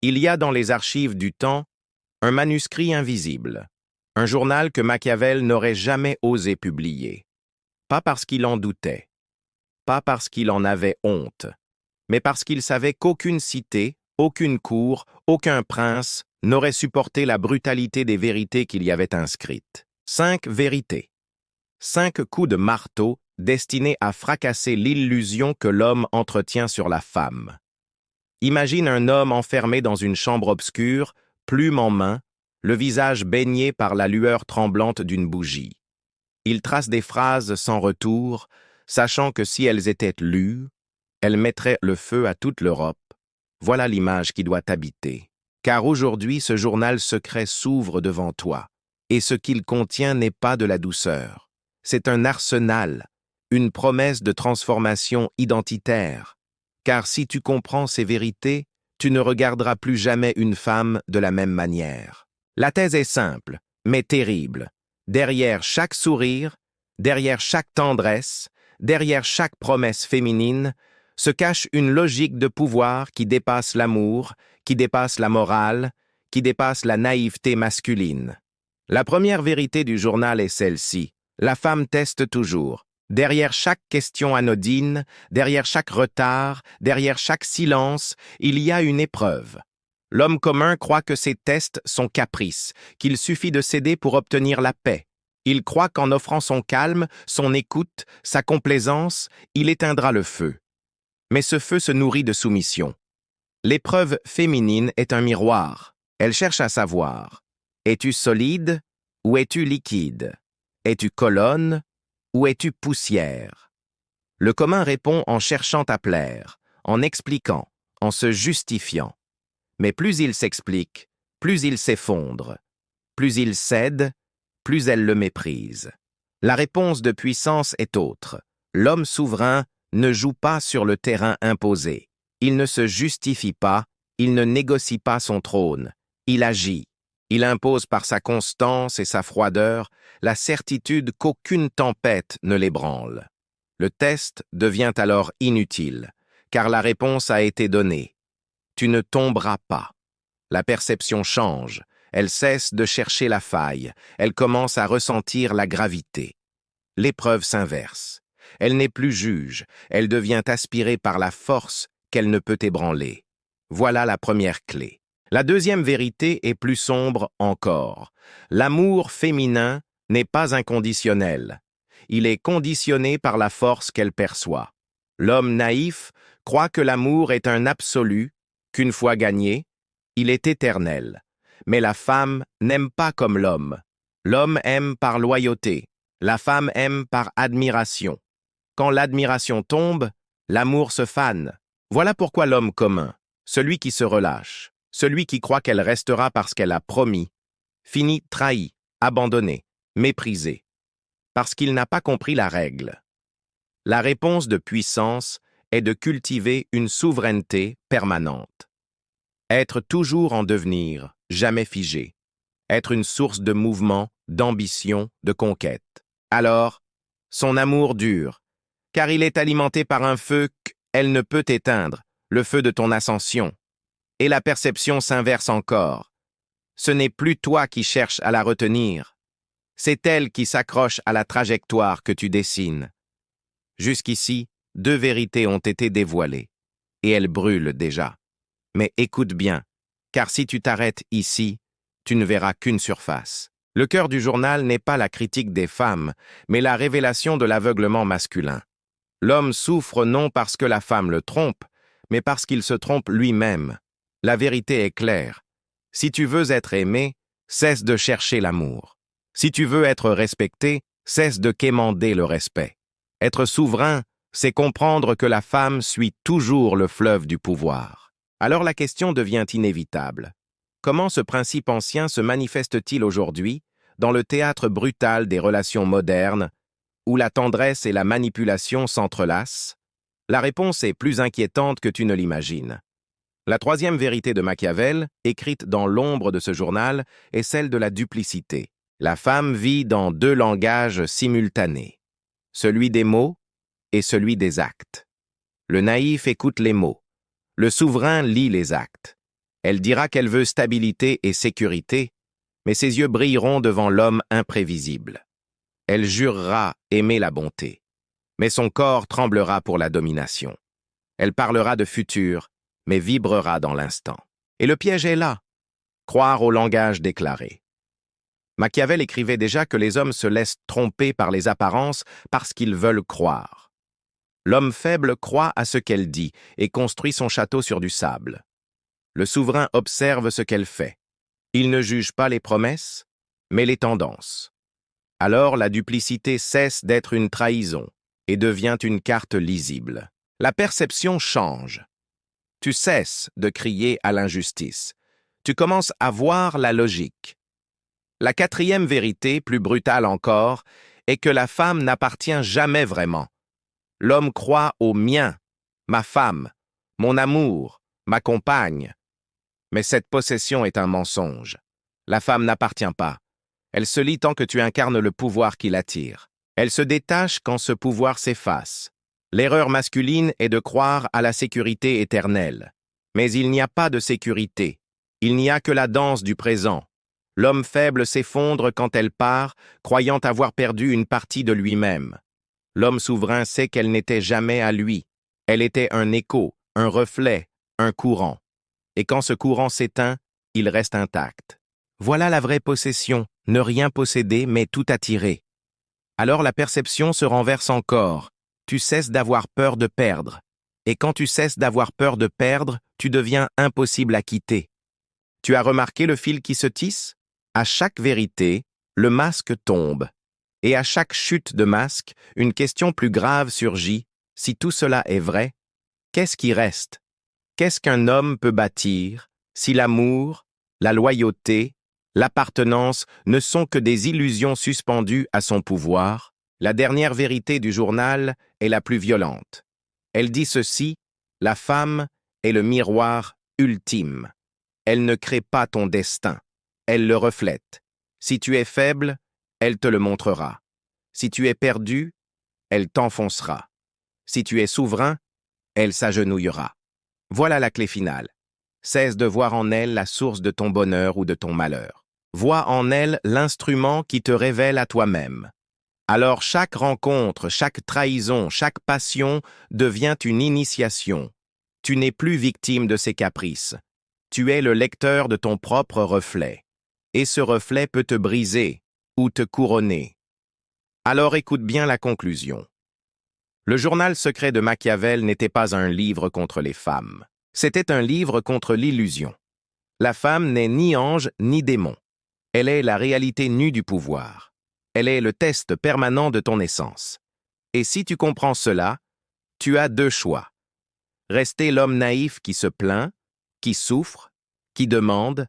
Il y a dans les archives du temps un manuscrit invisible, un journal que Machiavel n'aurait jamais osé publier. Pas parce qu'il en doutait, pas parce qu'il en avait honte, mais parce qu'il savait qu'aucune cité, aucune cour, aucun prince n'aurait supporté la brutalité des vérités qu'il y avait inscrites. 5 vérités. 5 coups de marteau destinés à fracasser l'illusion que l'homme entretient sur la femme. Imagine un homme enfermé dans une chambre obscure, plume en main, le visage baigné par la lueur tremblante d'une bougie. Il trace des phrases sans retour, sachant que si elles étaient lues, elles mettraient le feu à toute l'Europe. Voilà l'image qui doit t'habiter. Car aujourd'hui, ce journal secret s'ouvre devant toi, et ce qu'il contient n'est pas de la douceur. C'est un arsenal, une promesse de transformation identitaire. Car si tu comprends ces vérités, tu ne regarderas plus jamais une femme de la même manière. La thèse est simple, mais terrible. Derrière chaque sourire, derrière chaque tendresse, derrière chaque promesse féminine, se cache une logique de pouvoir qui dépasse l'amour, qui dépasse la morale, qui dépasse la naïveté masculine. La première vérité du journal est celle-ci. La femme teste toujours. Derrière chaque question anodine, derrière chaque retard, derrière chaque silence, il y a une épreuve. L'homme commun croit que ces tests sont caprices, qu'il suffit de céder pour obtenir la paix. Il croit qu'en offrant son calme, son écoute, sa complaisance, il éteindra le feu. Mais ce feu se nourrit de soumission. L'épreuve féminine est un miroir. Elle cherche à savoir: es-tu solide ou es-tu liquide? Es-tu colonne ou es-tu poussière? Le commun répond en cherchant à plaire, en expliquant, en se justifiant. Mais plus il s'explique, plus il s'effondre. Plus il cède, plus elle le méprise. La réponse de puissance est autre. L'homme souverain ne joue pas sur le terrain imposé. Il ne se justifie pas, il ne négocie pas son trône. Il agit. Il impose par sa constance et sa froideur la certitude qu'aucune tempête ne l'ébranle. Le test devient alors inutile, car la réponse a été donnée. Tu ne tomberas pas. La perception change, elle cesse de chercher la faille, elle commence à ressentir la gravité. L'épreuve s'inverse. Elle n'est plus juge, elle devient aspirée par la force qu'elle ne peut ébranler. Voilà la première clé. La deuxième vérité est plus sombre encore. L'amour féminin n'est pas inconditionnel. Il est conditionné par la force qu'elle perçoit. L'homme naïf croit que l'amour est un absolu, qu'une fois gagné, il est éternel. Mais la femme n'aime pas comme l'homme. L'homme aime par loyauté. La femme aime par admiration. Quand l'admiration tombe, l'amour se fane. Voilà pourquoi l'homme commun, celui qui se relâche, celui qui croit qu'elle restera parce qu'elle a promis, finit trahi, abandonné, méprisé, parce qu'il n'a pas compris la règle. La réponse de puissance est de cultiver une souveraineté permanente. Être toujours en devenir, jamais figé. Être une source de mouvement, d'ambition, de conquête. Alors, son amour dure, car il est alimenté par un feu qu'elle ne peut éteindre, le feu de ton ascension. Et la perception s'inverse encore. Ce n'est plus toi qui cherches à la retenir. C'est elle qui s'accroche à la trajectoire que tu dessines. Jusqu'ici, 2 vérités ont été dévoilées, et elles brûlent déjà. Mais écoute bien, car si tu t'arrêtes ici, tu ne verras qu'une surface. Le cœur du journal n'est pas la critique des femmes, mais la révélation de l'aveuglement masculin. L'homme souffre non parce que la femme le trompe, mais parce qu'il se trompe lui-même. La vérité est claire. Si tu veux être aimé, cesse de chercher l'amour. Si tu veux être respecté, cesse de quémander le respect. Être souverain, c'est comprendre que la femme suit toujours le fleuve du pouvoir. Alors la question devient inévitable. Comment ce principe ancien se manifeste-t-il aujourd'hui dans le théâtre brutal des relations modernes, où la tendresse et la manipulation s'entrelacent? La réponse est plus inquiétante que tu ne l'imagines. La troisième vérité de Machiavel, écrite dans l'ombre de ce journal, est celle de la duplicité. La femme vit dans 2 langages simultanés, celui des mots et celui des actes. Le naïf écoute les mots, le souverain lit les actes. Elle dira qu'elle veut stabilité et sécurité, mais ses yeux brilleront devant l'homme imprévisible. Elle jurera aimer la bonté, mais son corps tremblera pour la domination. Elle parlera de futur, mais vibrera dans l'instant. Et le piège est là, croire au langage déclaré. Machiavel écrivait déjà que les hommes se laissent tromper par les apparences parce qu'ils veulent croire. L'homme faible croit à ce qu'elle dit et construit son château sur du sable. Le souverain observe ce qu'elle fait. Il ne juge pas les promesses, mais les tendances. Alors la duplicité cesse d'être une trahison et devient une carte lisible. La perception change. Tu cesses de crier à l'injustice. Tu commences à voir la logique. La quatrième vérité, plus brutale encore, est que la femme n'appartient jamais vraiment. L'homme croit au mien, ma femme, mon amour, ma compagne. Mais cette possession est un mensonge. La femme n'appartient pas. Elle se lie tant que tu incarnes le pouvoir qui l'attire. Elle se détache quand ce pouvoir s'efface. L'erreur masculine est de croire à la sécurité éternelle. Mais il n'y a pas de sécurité. Il n'y a que la danse du présent. L'homme faible s'effondre quand elle part, croyant avoir perdu une partie de lui-même. L'homme souverain sait qu'elle n'était jamais à lui. Elle était un écho, un reflet, un courant. Et quand ce courant s'éteint, il reste intact. Voilà la vraie possession, ne rien posséder mais tout attirer. Alors la perception se renverse encore. Tu cesses d'avoir peur de perdre. Et quand tu cesses d'avoir peur de perdre, tu deviens impossible à quitter. Tu as remarqué le fil qui se tisse? À chaque vérité, le masque tombe. Et à chaque chute de masque, une question plus grave surgit. Si tout cela est vrai, qu'est-ce qui reste? Qu'est-ce qu'un homme peut bâtir si l'amour, la loyauté, l'appartenance ne sont que des illusions suspendues à son pouvoir? La dernière vérité du journal est la plus violente. Elle dit ceci: la femme est le miroir ultime. Elle ne crée pas ton destin. Elle le reflète. Si tu es faible, elle te le montrera. Si tu es perdu, elle t'enfoncera. Si tu es souverain, elle s'agenouillera. Voilà la clé finale. Cesse de voir en elle la source de ton bonheur ou de ton malheur. Vois en elle l'instrument qui te révèle à toi-même. Alors chaque rencontre, chaque trahison, chaque passion devient une initiation. Tu n'es plus victime de ses caprices. Tu es le lecteur de ton propre reflet. Et ce reflet peut te briser ou te couronner. Alors écoute bien la conclusion. Le journal secret de Machiavel n'était pas un livre contre les femmes. C'était un livre contre l'illusion. La femme n'est ni ange ni démon. Elle est la réalité nue du pouvoir. Elle est le test permanent de ton essence. Et si tu comprends cela, tu as deux choix. Rester l'homme naïf qui se plaint, qui souffre, qui demande,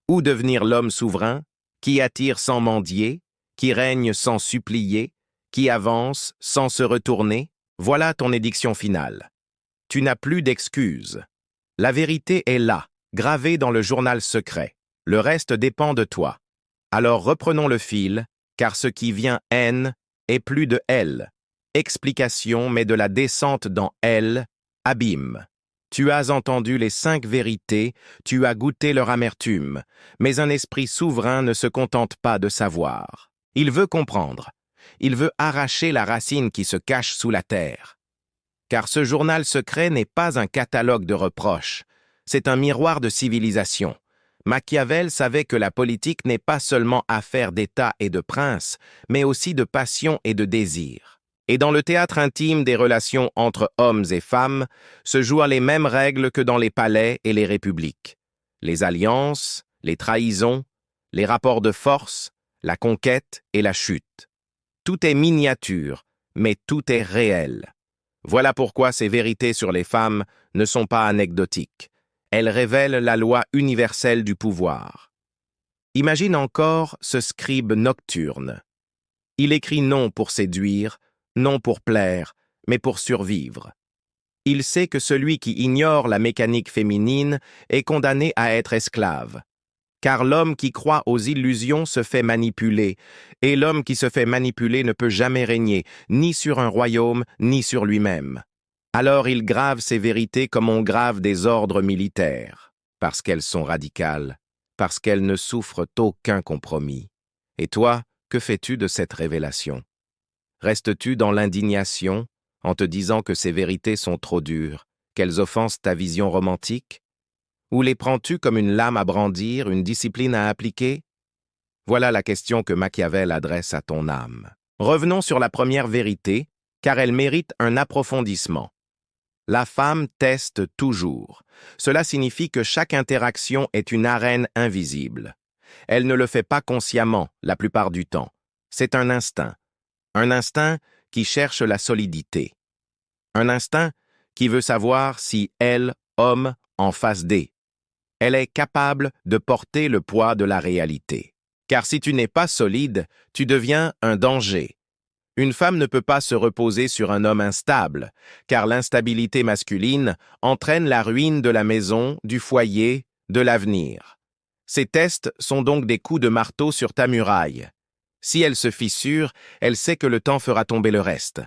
ou devenir l'homme souverain, qui attire sans mendier, qui règne sans supplier, qui avance sans se retourner. Voilà ton édiction finale. Tu n'as plus d'excuses. La vérité est là, gravée dans le journal secret. Le reste dépend de toi. Alors reprenons le fil, car ce qui vient haine est plus de elle. Explication, mais de la descente dans elle, abîme. Tu as entendu les 5 vérités, tu as goûté leur amertume, mais un esprit souverain ne se contente pas de savoir. Il veut comprendre. Il veut arracher la racine qui se cache sous la terre. Car ce journal secret n'est pas un catalogue de reproches, c'est un miroir de civilisation. Machiavel savait que la politique n'est pas seulement affaire d'État et de princes, mais aussi de passion et de désir. Et dans le théâtre intime des relations entre hommes et femmes, se jouent les mêmes règles que dans les palais et les républiques. Les alliances, les trahisons, les rapports de force, la conquête et la chute. Tout est miniature, mais tout est réel. Voilà pourquoi ces vérités sur les femmes ne sont pas anecdotiques. Elles révèlent la loi universelle du pouvoir. Imagine encore ce scribe nocturne. Il écrit non pour séduire, non pour plaire, mais pour survivre. Il sait que celui qui ignore la mécanique féminine est condamné à être esclave. Car l'homme qui croit aux illusions se fait manipuler, et l'homme qui se fait manipuler ne peut jamais régner, ni sur un royaume, ni sur lui-même. Alors il grave ces vérités comme on grave des ordres militaires. parce qu'elles sont radicales, parce qu'elles ne souffrent aucun compromis. Et toi, que fais-tu de cette révélation? Restes-tu dans l'indignation, en te disant que ces vérités sont trop dures, qu'elles offensent ta vision romantique? Ou les prends-tu comme une lame à brandir, une discipline à appliquer? Voilà la question que Machiavel adresse à ton âme. Revenons sur la première vérité, car elle mérite un approfondissement. La femme teste toujours. Cela signifie que chaque interaction est une arène invisible. Elle ne le fait pas consciemment, la plupart du temps. C'est un instinct. Un instinct qui cherche la solidité. Un instinct qui veut savoir si elle, homme, en face d'elle. Elle est capable de porter le poids de la réalité. Car si tu n'es pas solide, tu deviens un danger. Une femme ne peut pas se reposer sur un homme instable, car l'instabilité masculine entraîne la ruine de la maison, du foyer, de l'avenir. Ces tests sont donc des coups de marteau sur ta muraille. Si elle se fissure, elle sait que le temps fera tomber le reste.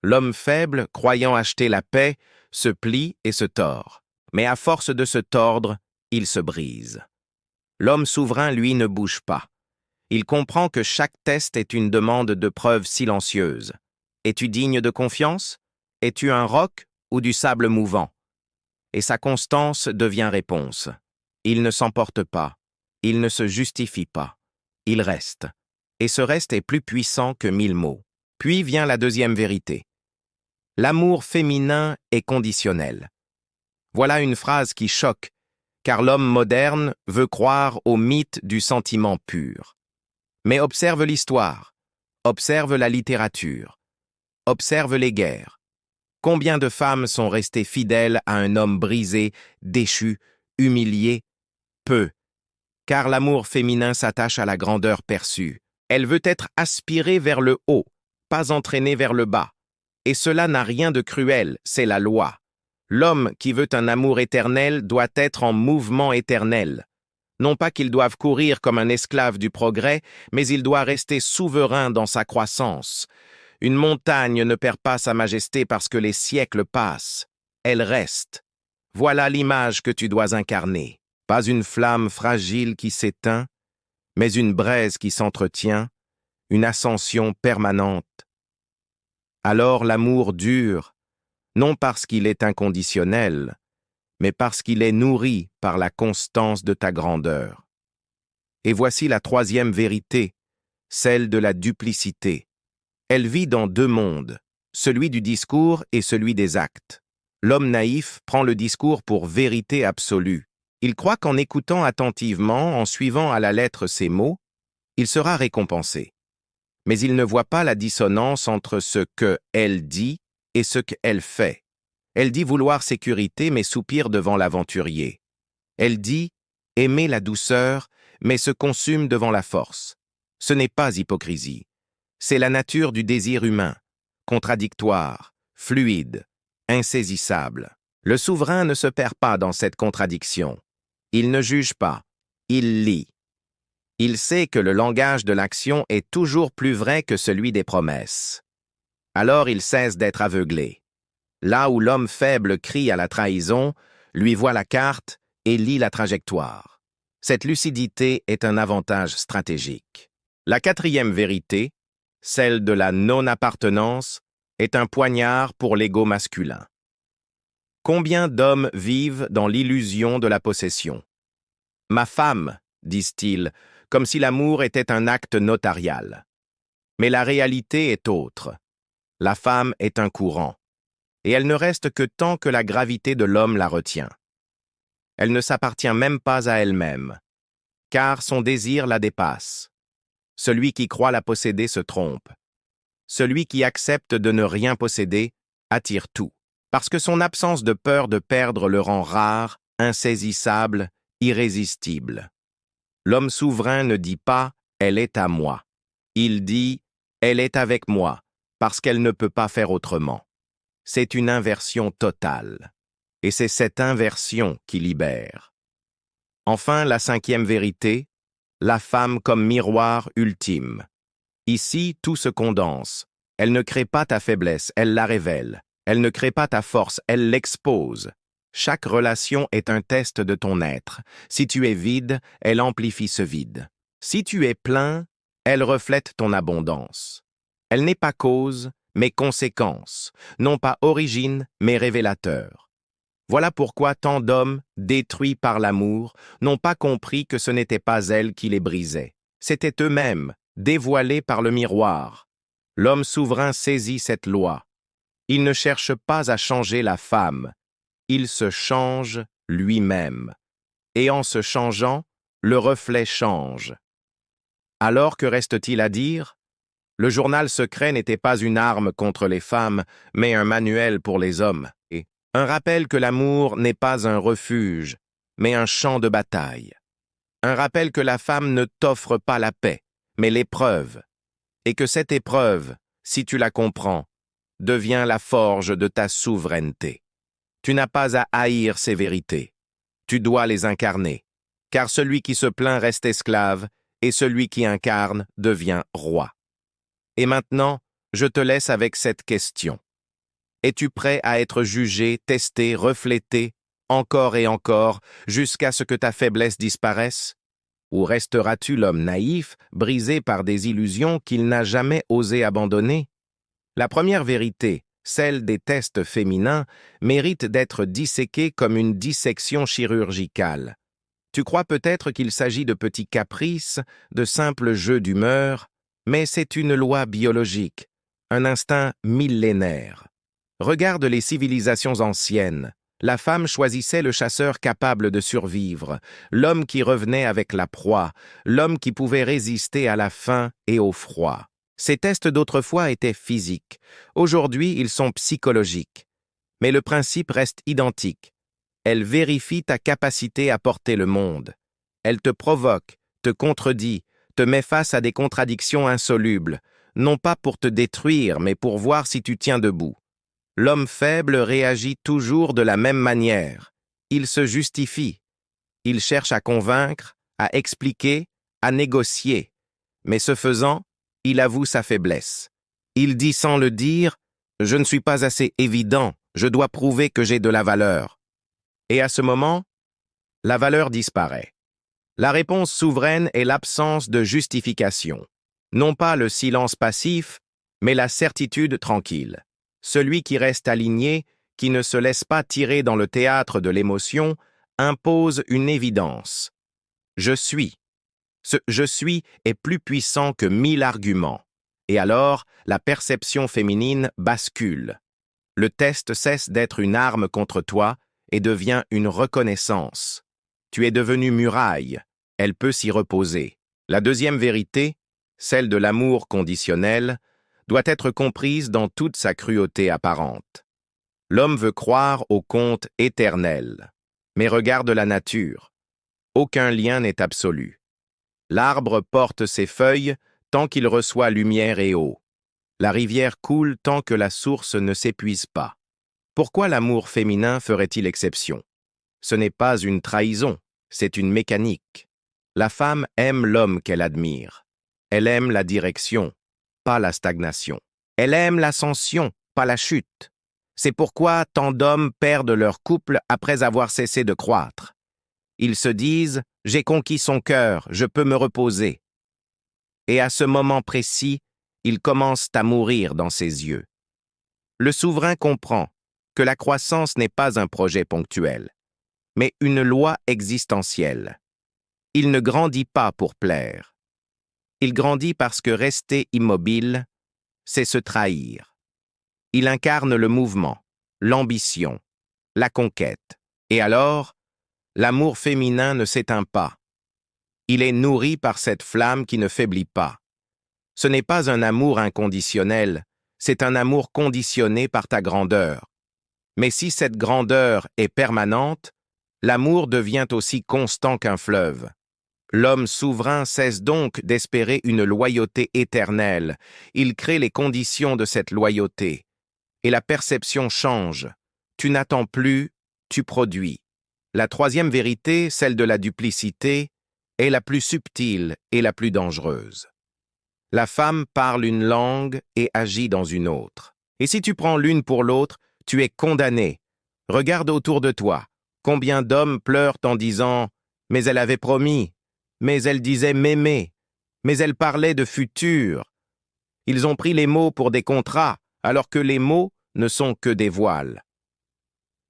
L'homme faible, croyant acheter la paix, se plie et se tord. Mais à force de se tordre, il se brise. L'homme souverain, lui, ne bouge pas. Il comprend que chaque test est une demande de preuves silencieuses. Es-tu digne de confiance? Es-tu un roc ou du sable mouvant? Et sa constance devient réponse. Il ne s'emporte pas. Il ne se justifie pas. Il reste. Et ce reste est plus puissant que 1000 mots. Puis vient la deuxième vérité. L'amour féminin est conditionnel. Voilà une phrase qui choque, car l'homme moderne veut croire au mythe du sentiment pur. Mais observe l'histoire, observe la littérature, observe les guerres. Combien de femmes sont restées fidèles à un homme brisé, déchu, humilié? Peu, car l'amour féminin s'attache à la grandeur perçue. Elle veut être aspirée vers le haut, pas entraînée vers le bas. Et cela n'a rien de cruel, c'est la loi. L'homme qui veut un amour éternel doit être en mouvement éternel. Non pas qu'il doive courir comme un esclave du progrès, mais il doit rester souverain dans sa croissance. Une montagne ne perd pas sa majesté parce que les siècles passent. Elle reste. Voilà l'image que tu dois incarner. Pas une flamme fragile qui s'éteint, mais une braise qui s'entretient, une ascension permanente. Alors l'amour dure, non parce qu'il est inconditionnel, mais parce qu'il est nourri par la constance de ta grandeur. Et voici la troisième vérité, celle de la duplicité. Elle vit dans deux mondes, celui du discours et celui des actes. L'homme naïf prend le discours pour vérité absolue. Il croit qu'en écoutant attentivement, en suivant à la lettre ses mots, il sera récompensé. Mais il ne voit pas la dissonance entre ce qu'elle dit et ce qu'elle fait. Elle dit vouloir sécurité, mais soupire devant l'aventurier. Elle dit aimer la douceur, mais se consume devant la force. Ce n'est pas hypocrisie. C'est la nature du désir humain, contradictoire, fluide, insaisissable. Le souverain ne se perd pas dans cette contradiction. Il ne juge pas, il lit. Il sait que le langage de l'action est toujours plus vrai que celui des promesses. Alors il cesse d'être aveuglé. Là où l'homme faible crie à la trahison, lui voit la carte et lit la trajectoire. Cette lucidité est un avantage stratégique. La quatrième vérité, celle de la non-appartenance, est un poignard pour l'ego masculin. Combien d'hommes vivent dans l'illusion de la possession? Ma femme, disent-ils, comme si l'amour était un acte notarial. Mais la réalité est autre. La femme est un courant. Et elle ne reste que tant que la gravité de l'homme la retient. Elle ne s'appartient même pas à elle-même, car son désir la dépasse. Celui qui croit la posséder se trompe. Celui qui accepte de ne rien posséder attire tout, parce que son absence de peur de perdre le rend rare, insaisissable, irrésistible. L'homme souverain ne dit pas « elle est à moi ». Il dit « elle est avec moi », parce qu'elle ne peut pas faire autrement. C'est une inversion totale. Et c'est cette inversion qui libère. Enfin, la cinquième vérité, la femme comme miroir ultime. Ici, tout se condense. Elle ne crée pas ta faiblesse, elle la révèle. Elle ne crée pas ta force, elle l'expose. Chaque relation est un test de ton être. Si tu es vide, elle amplifie ce vide. Si tu es plein, elle reflète ton abondance. Elle n'est pas cause, mais conséquence, non pas origine, mais révélateur. Voilà pourquoi tant d'hommes, détruits par l'amour, n'ont pas compris que ce n'était pas elle qui les brisait. C'étaient eux-mêmes, dévoilés par le miroir. L'homme souverain saisit cette loi. Il ne cherche pas à changer la femme, il se change lui-même. Et en se changeant, le reflet change. Alors que reste-t-il à dire? Le journal secret n'était pas une arme contre les femmes, mais un manuel pour les hommes. Et un rappel que l'amour n'est pas un refuge, mais un champ de bataille. Un rappel que la femme ne t'offre pas la paix, mais l'épreuve. Et que cette épreuve, si tu la comprends, devient la forge de ta souveraineté. Tu n'as pas à haïr ces vérités. Tu dois les incarner, car celui qui se plaint reste esclave, et celui qui incarne devient roi. Et maintenant, je te laisse avec cette question. Es-tu prêt à être jugé, testé, reflété, encore et encore, jusqu'à ce que ta faiblesse disparaisse? Ou resteras-tu l'homme naïf, brisé par des illusions qu'il n'a jamais osé abandonner? La première vérité, celle des tests féminins, mérite d'être disséquée comme une dissection chirurgicale. Tu crois peut-être qu'il s'agit de petits caprices, de simples jeux d'humeur, mais c'est une loi biologique, un instinct millénaire. Regarde les civilisations anciennes. La femme choisissait le chasseur capable de survivre, l'homme qui revenait avec la proie, l'homme qui pouvait résister à la faim et au froid. Ces tests d'autrefois étaient physiques. Aujourd'hui, ils sont psychologiques. Mais le principe reste identique. Elle vérifie ta capacité à porter le monde. Elle te provoque, te contredit, te met face à des contradictions insolubles, non pas pour te détruire, mais pour voir si tu tiens debout. L'homme faible réagit toujours de la même manière. Il se justifie. Il cherche à convaincre, à expliquer, à négocier. Mais ce faisant, il avoue sa faiblesse. Il dit sans le dire, « Je ne suis pas assez évident, je dois prouver que j'ai de la valeur. » Et à ce moment, la valeur disparaît. La réponse souveraine est l'absence de justification. Non pas le silence passif, mais la certitude tranquille. Celui qui reste aligné, qui ne se laisse pas tirer dans le théâtre de l'émotion, impose une évidence. Je suis. Ce « je suis » est plus puissant que 1000 arguments. Et alors, la perception féminine bascule. Le test cesse d'être une arme contre toi et devient une reconnaissance. Tu es devenu muraille, elle peut s'y reposer. La deuxième vérité, celle de l'amour conditionnel, doit être comprise dans toute sa cruauté apparente. L'homme veut croire au conte éternel, mais regarde la nature. Aucun lien n'est absolu. L'arbre porte ses feuilles tant qu'il reçoit lumière et eau. La rivière coule tant que la source ne s'épuise pas. Pourquoi l'amour féminin ferait-il exception? Ce n'est pas une trahison, c'est une mécanique. La femme aime l'homme qu'elle admire. Elle aime la direction, pas la stagnation. Elle aime l'ascension, pas la chute. C'est pourquoi tant d'hommes perdent leur couple après avoir cessé de croître. Ils se disent « J'ai conquis son cœur, je peux me reposer ». Et à ce moment précis, ils commencent à mourir dans ses yeux. Le souverain comprend que la croissance n'est pas un projet ponctuel, mais une loi existentielle. Il ne grandit pas pour plaire. Il grandit parce que rester immobile, c'est se trahir. Il incarne le mouvement, l'ambition, la conquête. Et alors, l'amour féminin ne s'éteint pas. Il est nourri par cette flamme qui ne faiblit pas. Ce n'est pas un amour inconditionnel, c'est un amour conditionné par ta grandeur. Mais si cette grandeur est permanente, l'amour devient aussi constant qu'un fleuve. L'homme souverain cesse donc d'espérer une loyauté éternelle. Il crée les conditions de cette loyauté. Et la perception change. Tu n'attends plus, tu produis. La troisième vérité, celle de la duplicité, est la plus subtile et la plus dangereuse. La femme parle une langue et agit dans une autre. Et si tu prends l'une pour l'autre, tu es condamné. Regarde autour de toi. Combien d'hommes pleurent en disant « Mais elle avait promis »,« Mais elle disait m'aimer »,« Mais elle parlait de futur ». Ils ont pris les mots pour des contrats, alors que les mots ne sont que des voiles.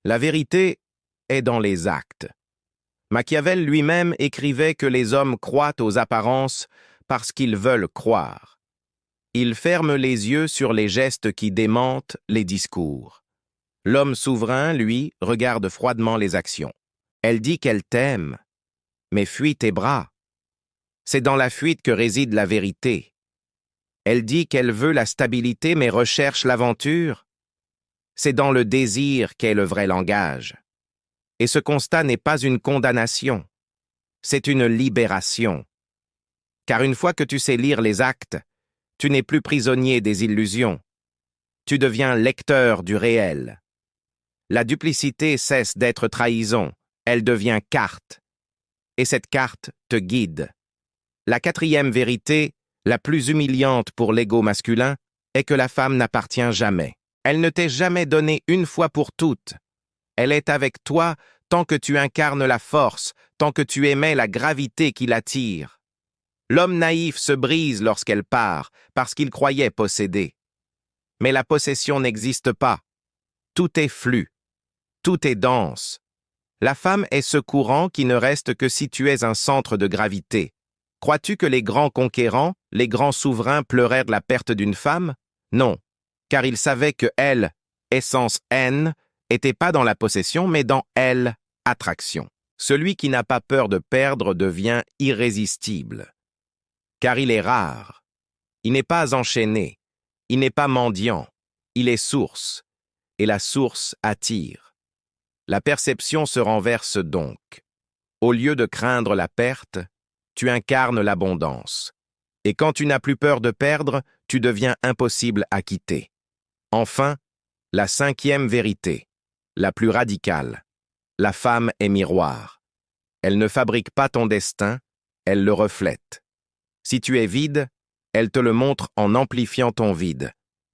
La vérité est dans les actes. Machiavel lui-même écrivait que les hommes croient aux apparences parce qu'ils veulent croire. Ils ferment les yeux sur les gestes qui démentent les discours. L'homme souverain, lui, regarde froidement les actions. Elle dit qu'elle t'aime, mais fuis tes bras. C'est dans la fuite que réside la vérité. Elle dit qu'elle veut la stabilité mais recherche l'aventure. C'est dans le désir qu'est le vrai langage. Et ce constat n'est pas une condamnation, c'est une libération. Car une fois que tu sais lire les actes, tu n'es plus prisonnier des illusions. Tu deviens lecteur du réel. La duplicité cesse d'être trahison, elle devient carte. Et cette carte te guide. La quatrième vérité, la plus humiliante pour l'ego masculin, est que la femme n'appartient jamais. Elle ne t'est jamais donnée une fois pour toutes. Elle est avec toi tant que tu incarnes la force, tant que tu émets la gravité qui l'attire. L'homme naïf se brise lorsqu'elle part, parce qu'il croyait posséder. Mais la possession n'existe pas. Tout est flux. Tout est dense. La femme est ce courant qui ne reste que si tu es un centre de gravité. Crois-tu que les grands conquérants, les grands souverains pleurèrent la perte d'une femme? Non, car ils savaient que elle, essence haine, était pas dans la possession, mais dans elle, attraction. Celui qui n'a pas peur de perdre devient irrésistible. Car il est rare. Il n'est pas enchaîné. Il n'est pas mendiant. Il est source. Et la source attire. La perception se renverse donc. Au lieu de craindre la perte, tu incarnes l'abondance. Et quand tu n'as plus peur de perdre, tu deviens impossible à quitter. Enfin, la cinquième vérité, la plus radicale. La femme est miroir. Elle ne fabrique pas ton destin, elle le reflète. Si tu es vide, elle te le montre en amplifiant ton vide.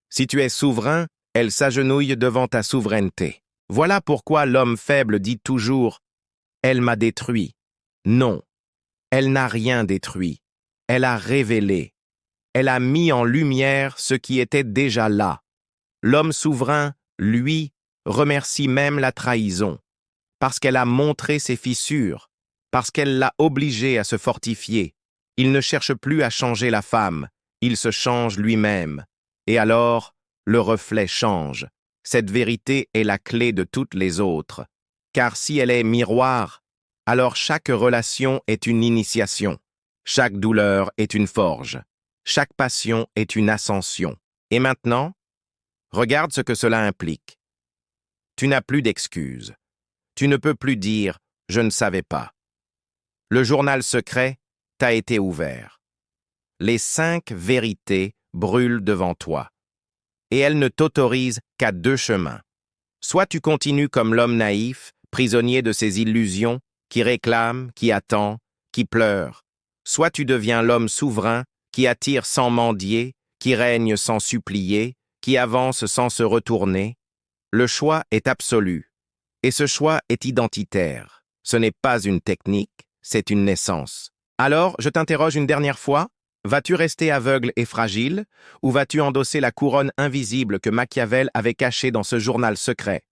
Si tu es souverain, elle s'agenouille devant ta souveraineté. Voilà pourquoi l'homme faible dit toujours « Elle m'a détruit ». Non, elle n'a rien détruit. Elle a révélé. Elle a mis en lumière ce qui était déjà là. L'homme souverain, lui, remercie même la trahison, parce qu'elle a montré ses fissures, parce qu'elle l'a obligé à se fortifier. Il ne cherche plus à changer la femme, il se change lui-même. Et alors, le reflet change. Cette vérité est la clé de toutes les autres. Car si elle est miroir, alors chaque relation est une initiation. Chaque douleur est une forge. Chaque passion est une ascension. Et maintenant, regarde ce que cela implique. Tu n'as plus d'excuses. Tu ne peux plus dire « je ne savais pas ». Le journal secret t'a été ouvert. Les 5 vérités brûlent devant toi. Et elles ne t'autorisent qu'à 2 chemins. Soit tu continues comme l'homme naïf, prisonnier de ses illusions, qui réclame, qui attend, qui pleure. Soit tu deviens l'homme souverain, qui attire sans mendier, qui règne sans supplier, qui avance sans se retourner. Le choix est absolu. Et ce choix est identitaire. Ce n'est pas une technique, c'est une naissance. Alors, je t'interroge une dernière fois, vas-tu rester aveugle et fragile, ou vas-tu endosser la couronne invisible que Machiavel avait cachée dans ce journal secret?